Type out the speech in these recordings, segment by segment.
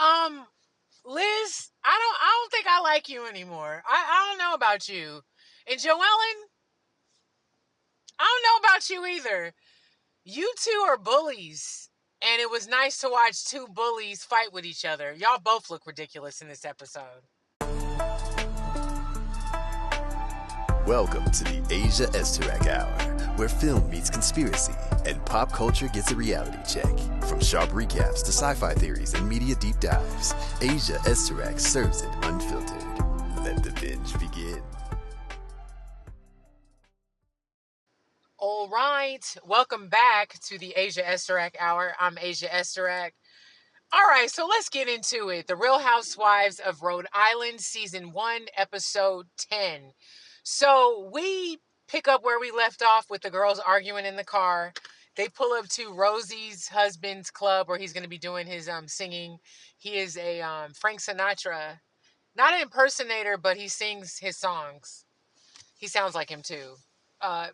Um, Liz, I don't think I like you anymore. I don't know about you. And Joellen, I don't know about you either. You two are bullies. And it was nice to watch two bullies fight with each other. Y'all both look ridiculous in this episode. Welcome to the Asia Esterak Hour, where film meets conspiracy and pop culture gets a reality check. From sharp recaps to sci-fi theories and media deep dives, Asia Esterak serves it unfiltered. Let the binge begin. All right, welcome back to the Asia Esterak Hour. I'm Asia Esterak. All right, so let's get into it. The Real Housewives of Rhode Island, Season 1, Episode 10. So we pick up where we left off with the girls arguing in the car. They pull up to Rosie's husband's club where he's going to be doing his singing. He is a Frank Sinatra, not an impersonator, but he sings his songs. He sounds like him too.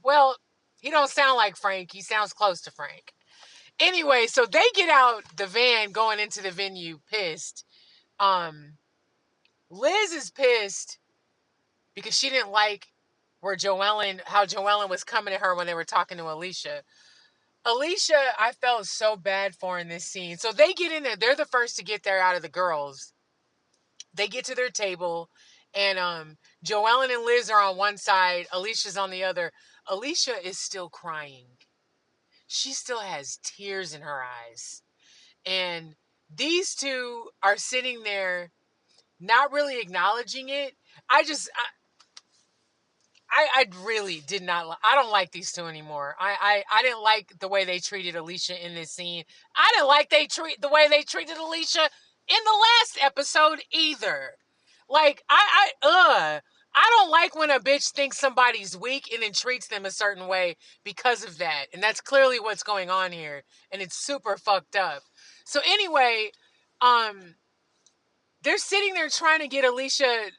Well, he don't sound like Frank. He sounds close to Frank. Anyway, so they get out the van going into the venue pissed. Liz is pissed because she didn't like how Joellen was coming at her when they were talking to Alicia. Alicia, I felt so bad for in this scene. So they get in there. They're the first to get there out of the girls. They get to their table, and Joellen and Liz are on one side. Alicia's on the other. Alicia is still crying. She still has tears in her eyes. And these two are sitting there not really acknowledging it. I really did not. I don't like these two anymore. I didn't like the way they treated Alicia in this scene. I didn't like the way they treated Alicia in the last episode either. Like I don't like when a bitch thinks somebody's weak and then treats them a certain way because of that. And that's clearly what's going on here. And it's super fucked up. So anyway, they're sitting there trying to get Alicia,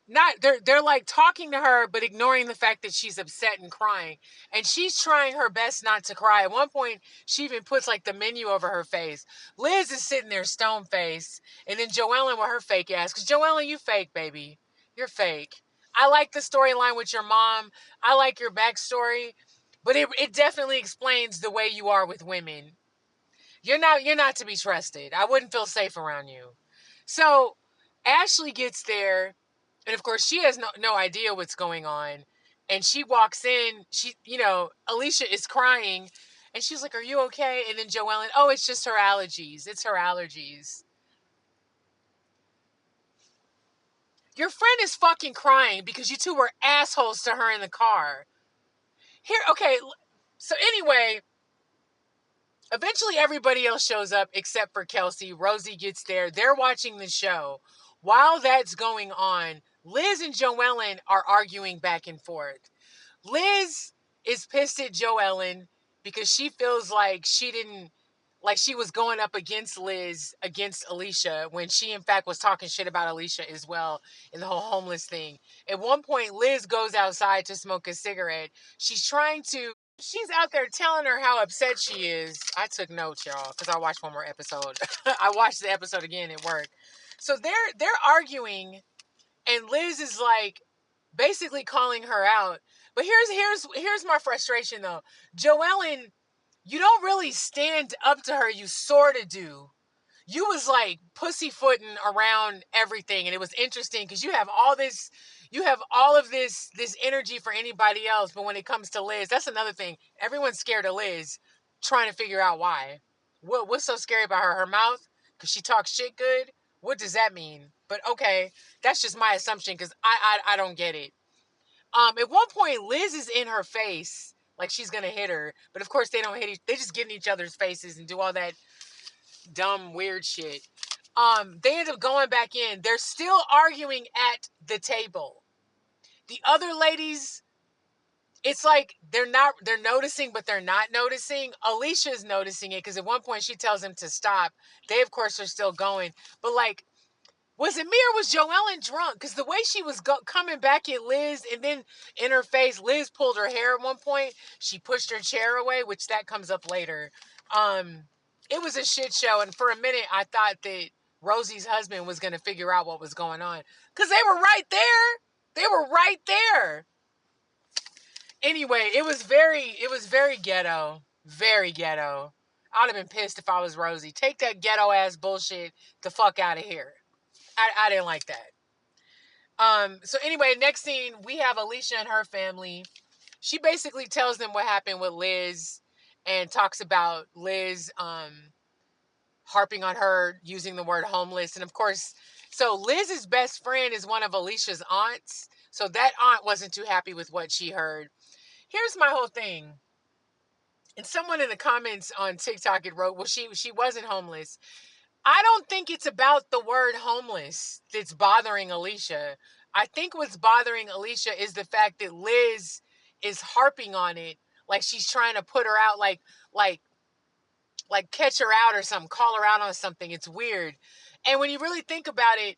they're like talking to her, but ignoring the fact that she's upset and crying. And she's trying her best not to cry. At one point, she even puts like the menu over her face. Liz is sitting there stone face. And then Joellen with her fake ass. Because Joellen, you fake, baby. You're fake. I like the storyline with your mom. I like your backstory. But it definitely explains the way you are with women. You're not to be trusted. I wouldn't feel safe around you. So Ashley gets there, and of course she has no idea what's going on. And she walks in, Alicia is crying, and she's like, "Are you okay?" And then Joellen, "Oh, it's just her allergies. It's her allergies." Your friend is fucking crying because you two were assholes to her in the car. Okay, so anyway, eventually everybody else shows up except for Kelsey. Rosie gets there. They're watching the show. While that's going on, Liz and Joellen are arguing back and forth. Liz is pissed at Joellen because she feels like she was going up against Alicia, when she in fact was talking shit about Alicia as well in the whole homeless thing. At one point, Liz goes outside to smoke a cigarette. She's out there telling her how upset she is. I took notes, y'all, because I watched one more episode. I watched the episode again at work. So they're arguing, and Liz is like basically calling her out. But here's my frustration though. Joellen, you don't really stand up to her. You sort of do. You was like pussyfooting around everything, and it was interesting because you have all of this energy for anybody else, but when it comes to Liz, that's another thing. Everyone's scared of Liz, trying to figure out why. What's so scary about her? Her mouth? Because she talks shit good? What does that mean? But okay, that's just my assumption because I don't get it. At one point, Liz is in her face like she's gonna hit her, but of course they don't hit. They just get in each other's faces and do all that dumb weird shit. They end up going back in. They're still arguing at the table. The other ladies, it's like they're noticing, but they're not noticing. Alicia's noticing it because at one point she tells them to stop. They of course are still going, but like, was it me or was Joellen drunk? Because the way she was coming back at Liz, and then in her face, Liz pulled her hair at one point. She pushed her chair away, which that comes up later. It was a shit show, and for a minute I thought that Rosie's husband was going to figure out what was going on. Because they were right there. They were right there. Anyway, it was very ghetto. Very ghetto. I'd have been pissed if I was Rosie. Take that ghetto ass bullshit the fuck out of here. I didn't like that. So anyway, next scene, we have Alicia and her family. She basically tells them what happened with Liz and talks about Liz harping on her using the word homeless. And of course, so Liz's best friend is one of Alicia's aunts. So that aunt wasn't too happy with what she heard. Here's my whole thing. And someone in the comments on TikTok had wrote, well, she wasn't homeless. I don't think it's about the word homeless that's bothering Alicia. I think what's bothering Alicia is the fact that Liz is harping on it, like she's trying to put her out, like catch her out or something, call her out on something. It's weird. And when you really think about it,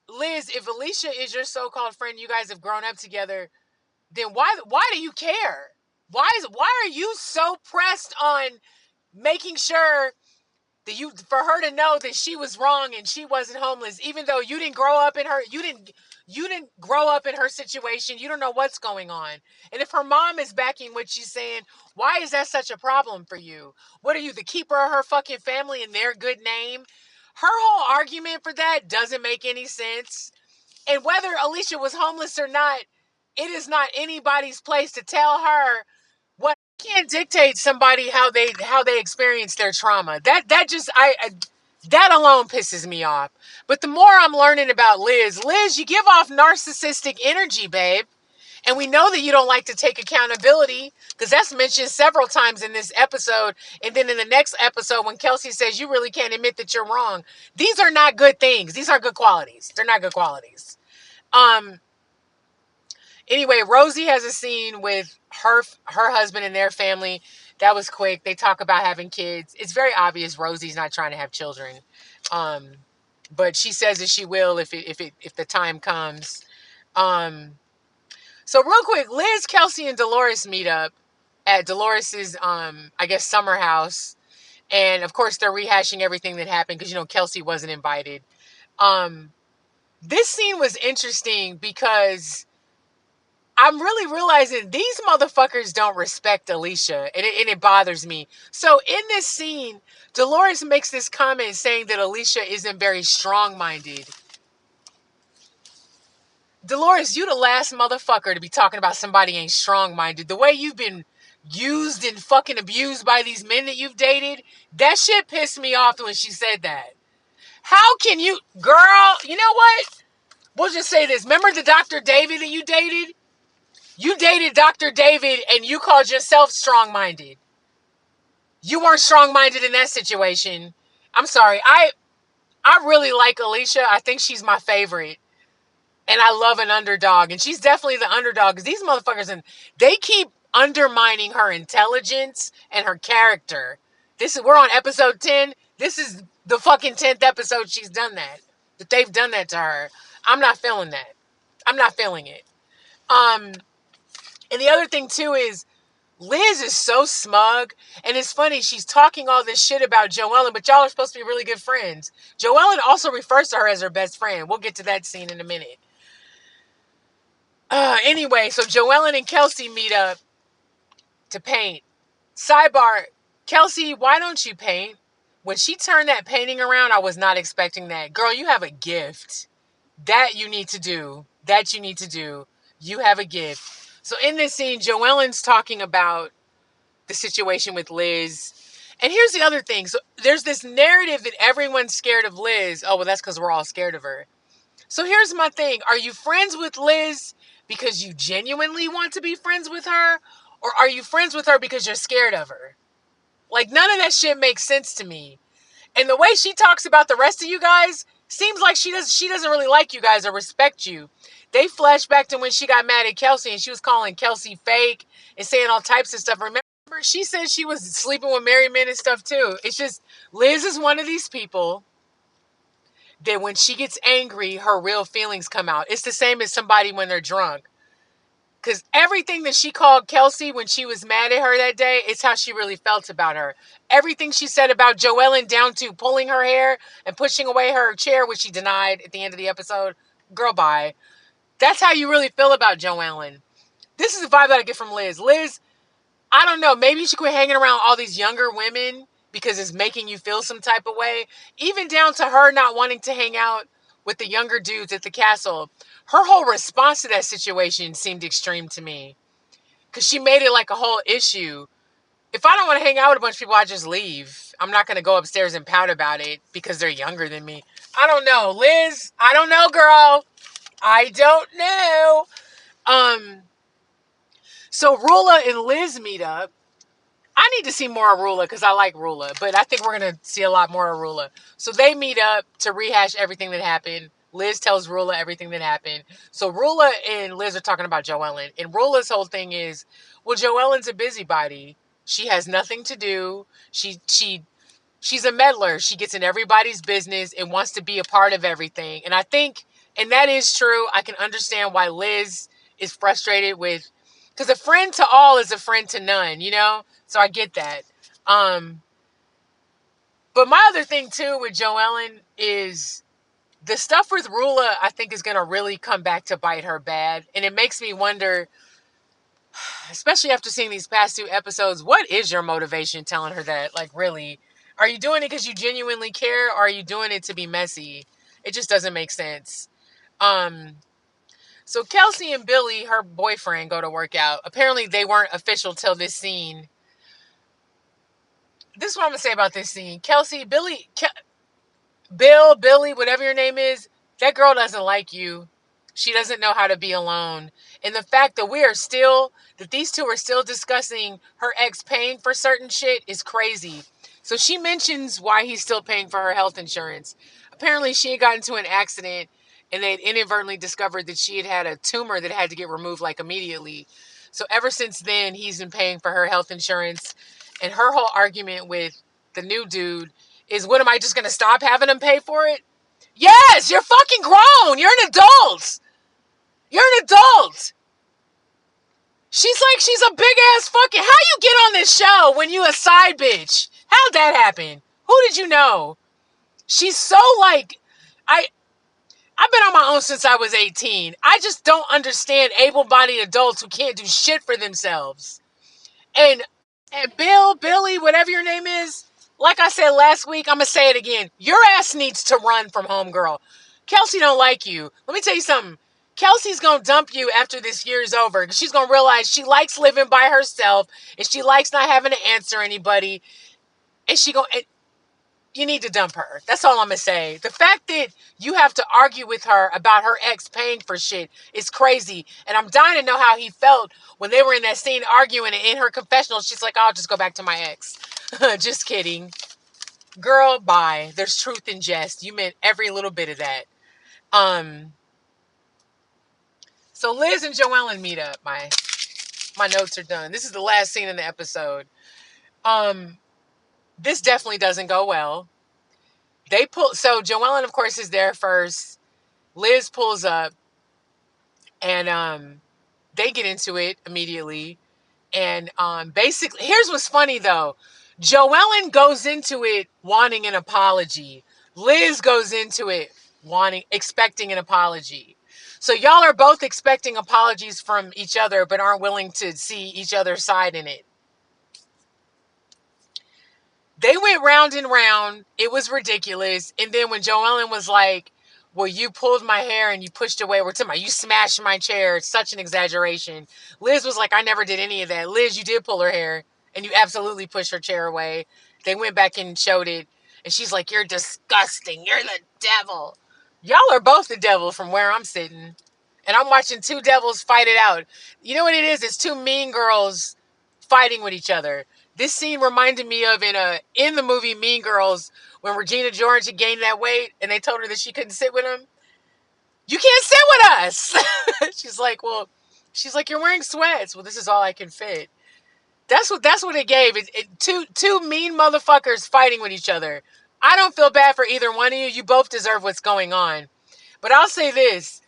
Liz, if Alicia is your so-called friend, you guys have grown up together, then why do you care? Why are you so pressed on making sure that for her to know that she was wrong and she wasn't homeless, even though you didn't grow up in her situation. You don't know what's going on. And if her mom is backing what she's saying, why is that such a problem for you? What are you, the keeper of her fucking family and their good name? Her whole argument for that doesn't make any sense. And whether Alicia was homeless or not, it is not anybody's place to tell her what. Can't dictate somebody how they experience their trauma. That alone pisses me off. But the more I'm learning about Liz, you give off narcissistic energy, babe. And we know that you don't like to take accountability, because that's mentioned several times in this episode. And then in the next episode, when Kelsey says you really can't admit that you're wrong. These are not good things. These aren't good qualities. They're not good qualities. Anyway, Rosie has a scene with her husband and their family. That was quick. They talk about having kids. It's very obvious Rosie's not trying to have children. But she says that she will if the time comes. So real quick, Liz, Kelsey, and Dolores meet up at Dolores's I guess summer house. And of course they're rehashing everything that happened because Kelsey wasn't invited. This scene was interesting because I'm really realizing these motherfuckers don't respect Alicia, and it bothers me. So in this scene, Dolores makes this comment saying that Alicia isn't very strong-minded. Dolores, you the last motherfucker to be talking about somebody ain't strong-minded. The way you've been used and fucking abused by these men that you've dated, that shit pissed me off when she said that. How can you, girl, you know what? We'll just say this. Remember the Dr. David that you dated? You dated Dr. David and you called yourself strong-minded. You weren't strong-minded in that situation. I'm sorry. I really like Alicia. I think she's my favorite. And I love an underdog. And she's definitely the underdog. Because these motherfuckers, and they keep undermining her intelligence and her character. We're on episode 10. This is the fucking 10th episode she's done that. That they've done that to her. I'm not feeling that. I'm not feeling it. And the other thing, too, is Liz is so smug. And it's funny, she's talking all this shit about Joellen, but y'all are supposed to be really good friends. Joellen also refers to her as her best friend. We'll get to that scene in a minute. Anyway, so Joellen and Kelsey meet up to paint. Sidebar, Kelsey, why don't you paint? When she turned that painting around, I was not expecting that. Girl, you have a gift. That you need to do. You have a gift. So in this scene, Joellen's talking about the situation with Liz. And here's the other thing. So there's this narrative that everyone's scared of Liz. Oh, well, that's because we're all scared of her. So here's my thing. Are you friends with Liz because you genuinely want to be friends with her? Or are you friends with her because you're scared of her? Like, none of that shit makes sense to me. And the way she talks about the rest of you guys seems like she doesn't really like you guys or respect you. They flash back to when she got mad at Kelsey and she was calling Kelsey fake and saying all types of stuff. Remember, she said she was sleeping with married men and stuff too. It's just, Liz is one of these people that when she gets angry, her real feelings come out. It's the same as somebody when they're drunk. Because everything that she called Kelsey when she was mad at her that day is how she really felt about her. Everything she said about Joellen, down to pulling her hair and pushing away her chair, which she denied at the end of the episode. Girl, bye. That's how you really feel about Joellen. This is the vibe that I get from Liz. Liz, I don't know. Maybe you should quit hanging around all these younger women because it's making you feel some type of way. Even down to her not wanting to hang out with the younger dudes at the castle. Her whole response to that situation seemed extreme to me. Because she made it like a whole issue. If I don't want to hang out with a bunch of people, I just leave. I'm not going to go upstairs and pout about it because they're younger than me. I don't know. Liz, I don't know, girl. I don't know. So Rula and Liz meet up. I need to see more of Rula because I like Rula, but I think we're going to see a lot more of Rula. So they meet up to rehash everything that happened. Liz tells Rula everything that happened. So Rula and Liz are talking about Joellen. And Rula's whole thing is, well, Joellen's a busybody. She has nothing to do. She's a meddler. She gets in everybody's business and wants to be a part of everything. And I think, and that is true, I can understand why Liz is frustrated with, because a friend to all is a friend to none, you know? So I get that. But my other thing too with Joellen is the stuff with Rula, I think is going to really come back to bite her bad. And it makes me wonder, especially after seeing these past 2 episodes, what is your motivation telling her that? Like, really? Are you doing it because you genuinely care, or are you doing it to be messy? It just doesn't make sense. So Kelsey and Billy, her boyfriend, go to work out. Apparently they weren't official till this scene. This is what I'm going to say about this scene. Kelsey, Billy, Billy, whatever your name is, that girl doesn't like you. She doesn't know how to be alone. And the fact that these two are still discussing her ex paying for certain shit is crazy. So she mentions why he's still paying for her health insurance. Apparently she had gotten into an accident and they'd inadvertently discovered that she had had a tumor that had to get removed like immediately. So ever since then, he's been paying for her health insurance. And her whole argument with the new dude is, what, am I just going to stop having him pay for it? Yes, you're fucking grown. You're an adult. You're an adult. She's a big ass fucking, how you get on this show when you a side bitch? How'd that happen? Who did you know? She's so like, I've been on my own since I was 18. I just don't understand able-bodied adults who can't do shit for themselves. And Billy, whatever your name is, like I said last week, I'm going to say it again. Your ass needs to run from home, girl. Kelsey don't like you. Let me tell you something. Kelsey's going to dump you after this year is over. She's going to realize she likes living by herself and she likes not having to answer anybody. And you need to dump her. That's all I'm going to say. The fact that you have to argue with her about her ex paying for shit is crazy. And I'm dying to know how he felt when they were in that scene arguing, and in her confessional, she's like, I'll just go back to my ex. Just kidding. Girl, bye. There's truth in jest. You meant every little bit of that. So Liz and Joellen meet up. My notes are done. This is the last scene in the episode. This definitely doesn't go well. So Joellen, of course, is there first. Liz pulls up, and they get into it immediately. And basically, here's what's funny though. Joellen goes into it wanting an apology. Liz goes into it expecting an apology. So y'all are both expecting apologies from each other, but aren't willing to see each other's side in it. They went round and round. It was ridiculous. And then when Joellen was like, well, you pulled my hair and you pushed away. We're talking about you smashed my chair. It's such an exaggeration. Liz was like, I never did any of that. Liz, you did pull her hair and you absolutely pushed her chair away. They went back and showed it. And she's like, you're disgusting. You're the devil. Y'all are both the devil from where I'm sitting. And I'm watching 2 devils fight it out. You know what it is? It's 2 mean girls fighting with each other. This scene reminded me of in the movie Mean Girls, when Regina George had gained that weight and they told her that she couldn't sit with him. You can't sit with us. She's like, you're wearing sweats. Well, this is all I can fit. That's what it gave. Two mean motherfuckers fighting with each other. I don't feel bad for either one of you. You both deserve what's going on. But I'll say this.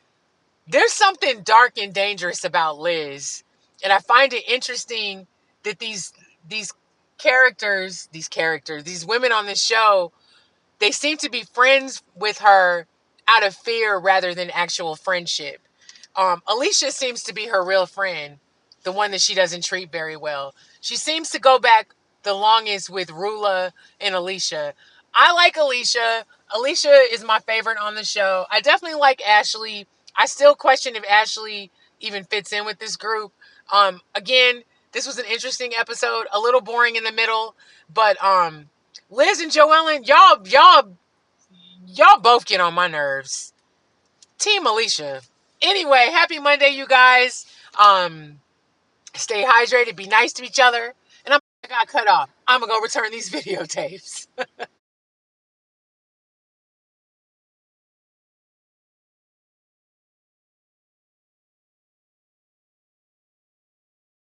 There's something dark and dangerous about Liz, and I find it interesting that these these women on this show, they seem to be friends with her out of fear rather than actual friendship. Alicia seems to be her real friend, the one that she doesn't treat very well. She seems to go back the longest with Rula and Alicia. I like Alicia. Alicia is my favorite on the show. I definitely like Ashley. I still question if Ashley even fits in with this group. Again, this was an interesting episode, a little boring in the middle, but Liz and Joellen, y'all both get on my nerves. Team Alicia. Anyway, happy Monday, you guys. Stay hydrated, be nice to each other. And I got cut off. I'm gonna go return these videotapes.